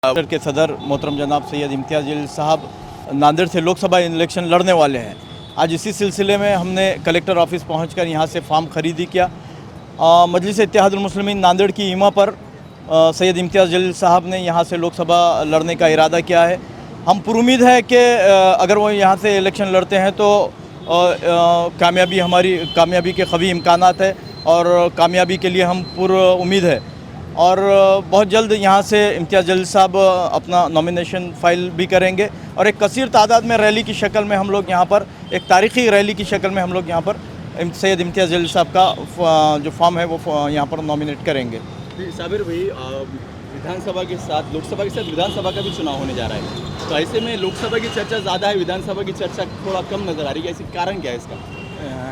के सदर मोहतरम जनाब सैयद इम्तियाज़ जलील साहब नांदेड़ से लोकसभा इलेक्शन लड़ने वाले हैं। आज इसी सिलसिले में हमने कलेक्टर ऑफिस पहुंचकर यहां से फॉर्म खरीदी किया। मजलिस इत्तेहादुल मुस्लिमीन नांदेड़ की ईमा पर सैयद इम्तियाज़ जलील साहब ने यहां से लोकसभा लड़ने का इरादा किया है। हम पुरुमीद है कि अगर वो यहां से इलेक्शन लड़ते हैं तो कामयाबी के क़वी इम्कानात है और कामयाबी के लिए हम उम्मीद है। और बहुत जल्द यहाँ से इम्तियाज़ जलील साहब अपना नॉमिनेशन फाइल भी करेंगे और एक कसीर तादाद में रैली की शक्ल में हम लोग यहाँ पर, एक तारीख़ी रैली की शक्ल में हम लोग यहाँ पर सैयद इम्तियाज़ जलील साहब का जो फॉर्म है वो यहाँ पर नॉमिनेट करेंगे। साबिर भाई, विधानसभा के साथ लोकसभा के साथ विधानसभा का भी चुनाव होने जा रहा है, तो ऐसे में लोकसभा की चर्चा ज़्यादा है, विधानसभा की चर्चा थोड़ा कम नज़र आ रही है। ऐसी कारण क्या है इसका?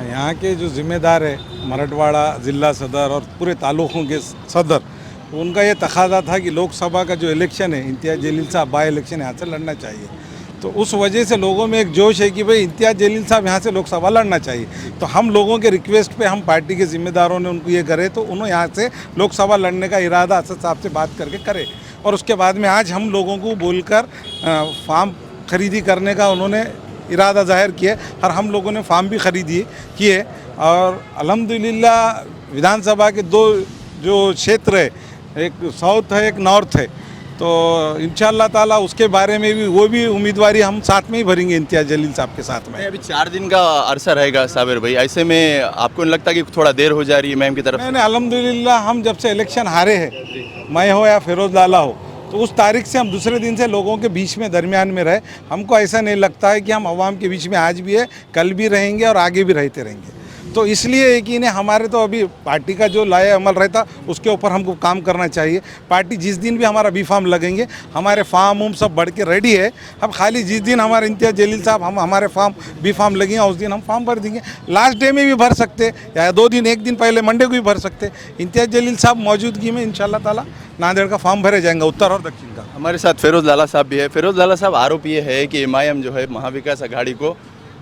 यहाँ के जो जिम्मेदार है मराठवाड़ा ज़िला सदर और पूरे तालुकों के सदर, उनका ये तकाजा था कि लोकसभा का जो इलेक्शन है इम्तियाज़ जलील साहब बाई इलेक्शन यहाँ से लड़ना चाहिए। तो उस वजह से लोगों में एक जोश है कि भाई इम्तियाज़ जलील साहब यहाँ से लोकसभा लड़ना चाहिए। तो हम लोगों के रिक्वेस्ट पे हम पार्टी के जिम्मेदारों ने उनको ये करे तो उन्होंने यहाँ से लोकसभा लड़ने का इरादा असद साहब से बात करके करे। और उसके बाद में आज हम लोगों को बोलकर फॉर्म खरीदी करने का उन्होंने इरादा ज़ाहिर किया और हम लोगों ने फॉर्म भी खरीदी किए। और अल्हम्दुलिल्लाह विधानसभा के दो जो क्षेत्र है, एक साउथ है एक नॉर्थ है, तो इंशाअल्लाह ताला उसके बारे में भी वो भी उम्मीदवारी हम साथ में ही भरेंगे इम्तियाज़ जलील साहब के साथ में। अभी 4 दिन का अरसा रहेगा साबिर भाई, ऐसे में आपको नहीं लगता कि थोड़ा देर हो जा रही है मैम की तरफ? नहीं, अल्हम्दुलिल्लाह हम जब से इलेक्शन हारे हैं, मैं हो या फिरोज़ लाला हो, तो उस तारीख से हम दूसरे दिन से लोगों के बीच में दरमियान में रहे। हमको ऐसा नहीं लगता है कि हम अवाम के बीच में आज भी है, कल भी रहेंगे और आगे भी रहते रहेंगे। तो इसलिए यकीन है हमारे तो अभी पार्टी का जो लाया अमल रहता उसके ऊपर हमको काम करना चाहिए। पार्टी जिस दिन भी हमारा बी फार्म लगेंगे, हमारे फार्म सब बढ़ के रेडी है। अब खाली जिस दिन हमारे इम्तियाज़ जलील साहब हमारे बी फार्म लगेंगे उस दिन हम फॉर्म भर देंगे। लास्ट डे में भी भर सकते या 2 दिन 1 दिन पहले मंडे को भी भर सकते। इम्तियाज़ जलील साहब मौजूदगी में इंशाअल्लाह ताला नांदेड़ का फॉर्म भरे जाएंगे, उत्तर और दक्षिण का। हमारे साथ फिरोज़ लाला साहब भी है। फिरोज़ लाला साहब, आरोप ये है कि एमआईएम जो है महाविकास आघाड़ी को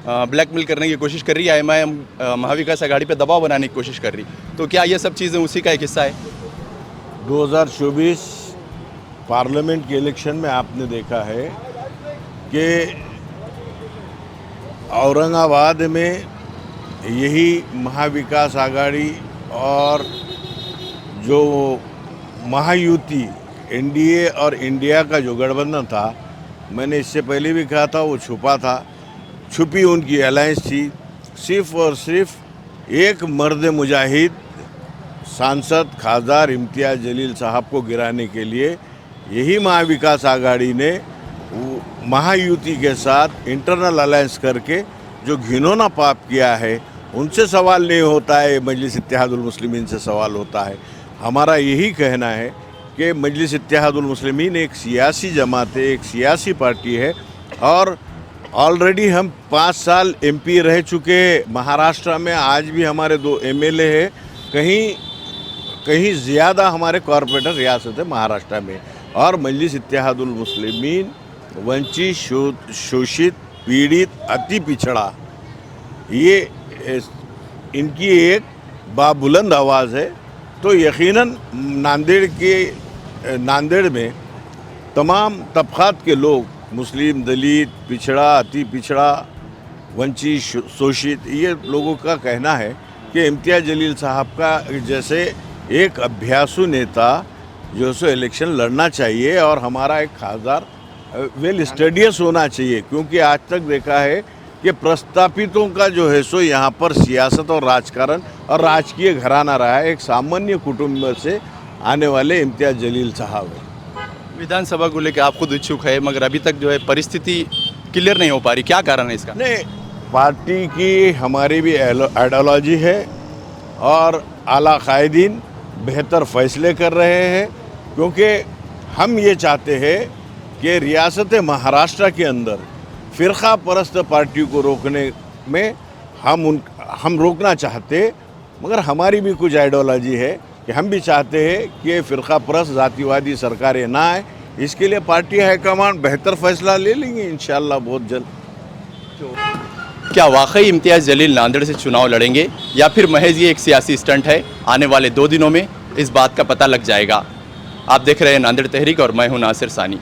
ब्लैकमेल करने की कोशिश कर रही है, एमआईएम महाविकास आघाड़ी पे दबाव बनाने की कोशिश कर रही, तो क्या ये सब चीज़ें उसी का एक हिस्सा है? 2024 पार्लियामेंट के इलेक्शन में आपने देखा है कि औरंगाबाद में यही महाविकास आघाड़ी और जो महायुति एनडीए और इंडिया का जो गठबंधन था, मैंने इससे पहले भी कहा था, वो छुपी उनकी अलायंस थी। सिर्फ और सिर्फ एक मर्द मुजाहिद सांसद खासदार इम्तियाज़ जलील साहब को गिराने के लिए यही महाविकास आघाड़ी ने महायुति के साथ इंटरनल अलायंस करके जो घिनौना पाप किया है, उनसे सवाल नहीं होता है, मजलिस इत्तेहादुल मुस्लिमीन से सवाल होता है। हमारा यही कहना है कि मजलिस इत्तेहादुल मुस्लिमीन एक सियासी जमात है, एक सियासी पार्टी है और ऑलरेडी हम 5 साल एमपी रह चुके महाराष्ट्र में। आज भी हमारे 2 एमएलए हैं, कहीं ज़्यादा हमारे कॉरपोरेटर रियासत है महाराष्ट्र में। और मजलिस इत्तेहादुल मुस्लिमीन वंचित, शोषित, पीड़ित, अति पिछड़ा, ये इनकी एक बाबुलंद आवाज़ है। तो यकीनन नांदेड़ में तमाम तबक़ात के लोग, मुस्लिम, दलित, पिछड़ा, अति पिछड़ा, वंचित, शोषित, ये लोगों का कहना है कि इम्तियाज़ जलील साहब का जैसे एक अभ्यासु नेता जो सो इलेक्शन लड़ना चाहिए और हमारा एक खासदार वेल स्टडियस होना चाहिए। क्योंकि आज तक देखा है कि प्रस्तापितों का जो है सो यहाँ पर सियासत और राजकारण और राजकीय घराना रहा है। एक सामान्य कुटुंब से आने वाले इम्तियाज़ जलील साहब है। विधानसभा को लेकर आप खुद इच्छुक है, मगर अभी तक जो है परिस्थिति क्लियर नहीं हो पा रही, क्या कारण है इसका? नहीं, पार्टी की हमारी भी आइडियोलॉजी है और आला कायदीन बेहतर फैसले कर रहे हैं। क्योंकि हम ये चाहते हैं कि रियासत महाराष्ट्र के अंदर फ़िरक़ा परस्त पार्टी को रोकने में हम रोकना चाहते, मगर हमारी भी कुछ आइडियोलॉजी है कि हम भी चाहते हैं कि फ़िरक़ा परस्त जातिवादी सरकारें ना आए। इसके लिए पार्टी हाईकमान बेहतर फैसला ले लेंगे इंशाअल्लाह बहुत जल्द। क्या वाकई इम्तियाज़ जलील नांदेड़ से चुनाव लड़ेंगे या फिर महज ये एक सियासी स्टंट है? आने वाले 2 दिनों में इस बात का पता लग जाएगा। आप देख रहे हैं नांदेड़ तहरीक और मैं हूं नासिर सानी।